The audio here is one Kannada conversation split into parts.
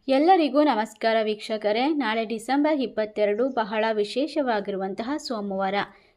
ಎಲ್ಲರಿಗೂ ನಮಸ್ಕಾರ ವೀಕ್ಷಕರೇ. ನಾಳೆ ಡಿಸೆಂಬರ್ 22 ಬಹಳ ವಿಶೇಷವಾಗಿರುವಂತಹ ಸೋಮವಾರ.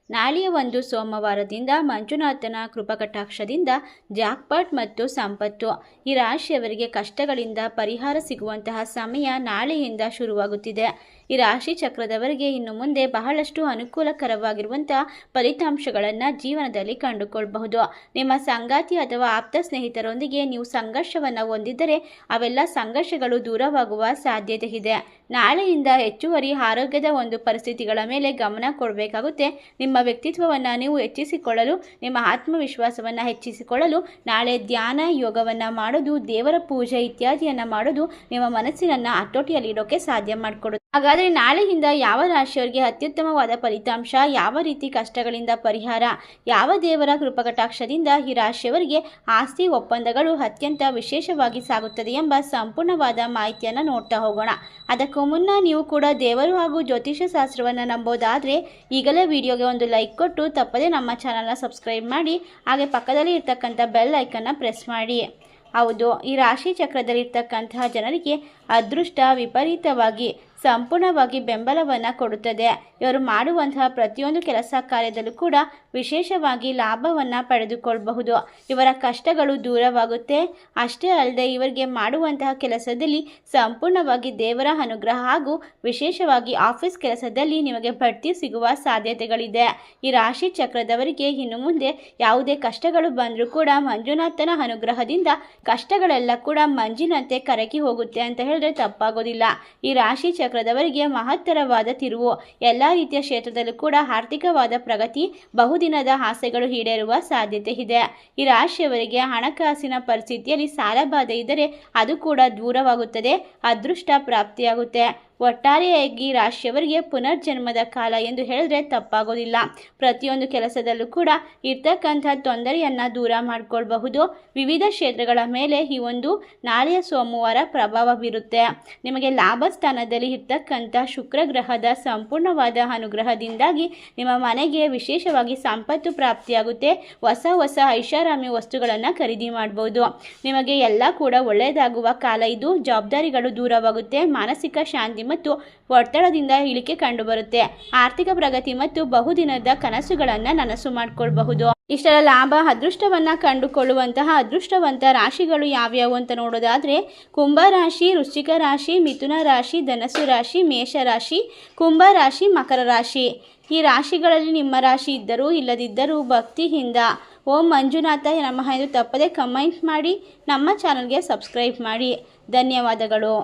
ನಾಳೆಯ ಒಂದು ಸೋಮವಾರದಿಂದ ಮಂಜುನಾಥನ ಕೃಪಕಟಾಕ್ಷದಿಂದ ಜಾಕ್ಪಾಟ್ ಮತ್ತು ಸಂಪತ್ತು ಈ ರಾಶಿಯವರಿಗೆ ಕಷ್ಟಗಳಿಂದ ಪರಿಹಾರ ಸಿಗುವಂತಹ ಸಮಯ ನಾಳೆಯಿಂದ ಶುರುವಾಗುತ್ತಿದೆ. ಈ ರಾಶಿ ಚಕ್ರದವರಿಗೆ ಇನ್ನು ಮುಂದೆ ಬಹಳಷ್ಟು ಅನುಕೂಲಕರವಾಗಿರುವಂತಹ ಫಲಿತಾಂಶಗಳನ್ನು ಜೀವನದಲ್ಲಿ ಕಂಡುಕೊಳ್ಳಬಹುದು. ನಿಮ್ಮ ಸಂಗಾತಿ ಅಥವಾ ಆಪ್ತ ಸ್ನೇಹಿತರೊಂದಿಗೆ ನೀವು ಸಂಘರ್ಷವನ್ನು ಹೊಂದಿದ್ದರೆ ಅವೆಲ್ಲ ಸಂಘರ್ಷಗಳು ದೂರವಾಗುವ ಸಾಧ್ಯತೆ ಇದೆ. ನಾಳೆಯಿಂದ ಹೆಚ್ಚುವರಿ ಆರೋಗ್ಯದ ಒಂದು ಪರಿಸ್ಥಿತಿಗಳ ಮೇಲೆ ಗಮನ ಕೊಡಬೇಕಾಗುತ್ತೆ. ನಿಮ್ಮ ವ್ಯಕ್ತಿತ್ವವನ್ನು ನೀವು ಹೆಚ್ಚಿಸಿಕೊಳ್ಳಲು, ನಿಮ್ಮ ಆತ್ಮವಿಶ್ವಾಸವನ್ನು ಹೆಚ್ಚಿಸಿಕೊಳ್ಳಲು ನಾಳೆ ಧ್ಯಾನ, ಯೋಗವನ್ನು ಮಾಡೋದು, ದೇವರ ಪೂಜೆ ಇತ್ಯಾದಿಯನ್ನು ಮಾಡೋದು ನಿಮ್ಮ ಮನಸ್ಸಿನನ್ನು ಹತೋಟಿಯಲ್ಲಿ ಇಡೋಕೆ ಸಾಧ್ಯ ಮಾಡಿಕೊಡುತ್ತೆ. ಹಾಗಾದರೆ ನಾಳೆಯಿಂದ ಯಾವ ರಾಶಿಯವರಿಗೆ ಅತ್ಯುತ್ತಮವಾದ ಫಲಿತಾಂಶ, ಯಾವ ರೀತಿ ಕಷ್ಟಗಳಿಂದ ಪರಿಹಾರ, ಯಾವ ದೇವರ ಕೃಪಕಟಾಕ್ಷದಿಂದ ಈ ರಾಶಿಯವರಿಗೆ ಆಸ್ತಿ ಒಪ್ಪಂದಗಳು ಅತ್ಯಂತ ವಿಶೇಷವಾಗಿ ಸಾಗುತ್ತದೆ ಎಂಬ ಸಂಪೂರ್ಣವಾದ ಮಾಹಿತಿಯನ್ನು ನೋಡ್ತಾ ಹೋಗೋಣ. ಅದಕ್ಕೂ ಮುನ್ನ ನೀವು ಕೂಡ ದೇವರು ಹಾಗೂ ಜ್ಯೋತಿಷ್ಯ ಶಾಸ್ತ್ರವನ್ನು ನಂಬೋದಾದರೆ ಈಗಲೇ ವಿಡಿಯೋಗೆ ಒಂದು ಲೈಕ್ ಕೊಟ್ಟು ತಪ್ಪದೇ ನಮ್ಮ ಚಾನಲ್ನ ಸಬ್ಸ್ಕ್ರೈಬ್ ಮಾಡಿ, ಹಾಗೆ ಪಕ್ಕದಲ್ಲಿ ಇರ್ತಕ್ಕಂಥ ಬೆಲ್ ಐಕನ್ನ ಪ್ರೆಸ್ ಮಾಡಿ. ಹೌದು, ಈ ರಾಶಿ ಚಕ್ರದಲ್ಲಿರ್ತಕ್ಕಂತಹ ಜನರಿಗೆ ಅದೃಷ್ಟ ವಿಪರೀತವಾಗಿ ಸಂಪೂರ್ಣವಾಗಿ ಬೆಂಬಲವನ್ನು ಕೊಡುತ್ತದೆ. ಇವರು ಮಾಡುವಂತಹ ಪ್ರತಿಯೊಂದು ಕೆಲಸ ಕಾರ್ಯದಲ್ಲೂ ಕೂಡ ವಿಶೇಷವಾಗಿ ಲಾಭವನ್ನು ಪಡೆದುಕೊಳ್ಳಬಹುದು. ಇವರ ಕಷ್ಟಗಳು ದೂರವಾಗುತ್ತೆ. ಅಷ್ಟೇ ಅಲ್ಲದೆ ಇವರಿಗೆ ಮಾಡುವಂತಹ ಕೆಲಸದಲ್ಲಿ ಸಂಪೂರ್ಣವಾಗಿ ದೇವರ ಅನುಗ್ರಹ ಹಾಗೂ ವಿಶೇಷವಾಗಿ ಆಫೀಸ್ ಕೆಲಸದಲ್ಲಿ ನಿಮಗೆ ಬಡ್ತಿ ಸಿಗುವ ಸಾಧ್ಯತೆಗಳಿದೆ. ಈ ರಾಶಿ ಚಕ್ರದವರಿಗೆ ಇನ್ನು ಮುಂದೆ ಯಾವುದೇ ಕಷ್ಟಗಳು ಬಂದರೂ ಕೂಡ ಮಂಜುನಾಥನ ಅನುಗ್ರಹದಿಂದ ಕಷ್ಟಗಳೆಲ್ಲ ಕೂಡ ಮಂಜಿನಂತೆ ಕರಗಿ ಹೋಗುತ್ತೆ ಅಂತ ಹೇಳಿದ್ರೆ ತಪ್ಪಾಗೋದಿಲ್ಲ. ಈ ರಾಶಿ ಚಕ್ರದವರಿಗೆ ಮಹತ್ತರವಾದ ತಿರುವು. ಎಲ್ಲ ರೀತಿಯ ಕ್ಷೇತ್ರದಲ್ಲೂ ಕೂಡ ಆರ್ಥಿಕವಾದ ಪ್ರಗತಿ, ಬಹುದಿನದ ಆಸೆಗಳು ಈಡೇರುವ ಸಾಧ್ಯತೆ ಇದೆ. ಈ ರಾಶಿಯವರಿಗೆ ಹಣಕಾಸಿನ ಪರಿಸ್ಥಿತಿಯಲ್ಲಿ ಸಾಲಬಾಧೆ ಇದ್ದರೆ ಅದು ಕೂಡ ದೂರವಾಗುತ್ತದೆ, ಅದೃಷ್ಟ ಪ್ರಾಪ್ತಿಯಾಗುತ್ತೆ. ಒಟ್ಟಾರೆಯಾಗಿ ರಾಶಿಯವರಿಗೆ ಪುನರ್ಜನ್ಮದ ಕಾಲ ಎಂದು ಹೇಳಿದ್ರೆ ತಪ್ಪಾಗೋದಿಲ್ಲ. ಪ್ರತಿಯೊಂದು ಕೆಲಸದಲ್ಲೂ ಕೂಡ ಇರ್ತಕ್ಕಂಥ ತೊಂದರೆಯನ್ನು ದೂರ ಮಾಡಿಕೊಳ್ಬಹುದು. ವಿವಿಧ ಕ್ಷೇತ್ರಗಳ ಮೇಲೆ ಈ ಒಂದು ನಾಳೆಯ ಸೋಮವಾರ ಪ್ರಭಾವ ಬೀರುತ್ತೆ. ನಿಮಗೆ ಲಾಭ ಸ್ಥಾನದಲ್ಲಿ ಇರ್ತಕ್ಕಂಥ ಶುಕ್ರ ಗ್ರಹದ ಸಂಪೂರ್ಣವಾದ ಅನುಗ್ರಹದಿಂದಾಗಿ ನಿಮ್ಮ ಮನೆಗೆ ವಿಶೇಷವಾಗಿ ಸಂಪತ್ತು ಪ್ರಾಪ್ತಿಯಾಗುತ್ತೆ. ಹೊಸ ಹೊಸ ಐಷಾರಾಮಿ ವಸ್ತುಗಳನ್ನು ಖರೀದಿ ಮಾಡ್ಬೋದು. ನಿಮಗೆ ಎಲ್ಲ ಕೂಡ ಒಳ್ಳೆಯದಾಗುವ ಕಾಲ ಇದು. ಜವಾಬ್ದಾರಿಗಳು ದೂರವಾಗುತ್ತೆ. ಮಾನಸಿಕ ಶಾಂತಿ ಮತ್ತು ಒತ್ತಡದಿಂದ ಇಳಿಕೆ ಕಂಡುಬರುತ್ತೆ. ಆರ್ಥಿಕ ಪ್ರಗತಿ ಮತ್ತು ಬಹುದಿನದ ಕನಸುಗಳನ್ನು ನನಸು ಮಾಡಿಕೊಳ್ಳಬಹುದು. ಇಷ್ಟರ ಲಾಭ, ಅದೃಷ್ಟವನ್ನು ಕಂಡುಕೊಳ್ಳುವಂತಹ ಅದೃಷ್ಟವಂತ ರಾಶಿಗಳು ಯಾವ್ಯಾವು ಅಂತ ನೋಡೋದಾದರೆ ಕುಂಭ ರಾಶಿ, ವೃಶ್ಚಿಕ ರಾಶಿ, ಮಿಥುನ ರಾಶಿ, ಧನಸ್ಸು ರಾಶಿ, ಮೇಷ ರಾಶಿ, ಕುಂಭ ರಾಶಿ, ಮಕರ ರಾಶಿ. ಈ ರಾಶಿಗಳಲ್ಲಿ ನಿಮ್ಮ ರಾಶಿ ಇದ್ದರೂ ಇಲ್ಲದಿದ್ದರೂ ಭಕ್ತಿಯಿಂದ ಓಂ ಮಂಜುನಾಥ ನಮಃ ಎಂದು ತಪ್ಪದೆ ಕಮೆಂಟ್ ಮಾಡಿ ನಮ್ಮ ಚಾನಲ್ಗೆ ಸಬ್ಸ್ಕ್ರೈಬ್ ಮಾಡಿ. ಧನ್ಯವಾದಗಳು.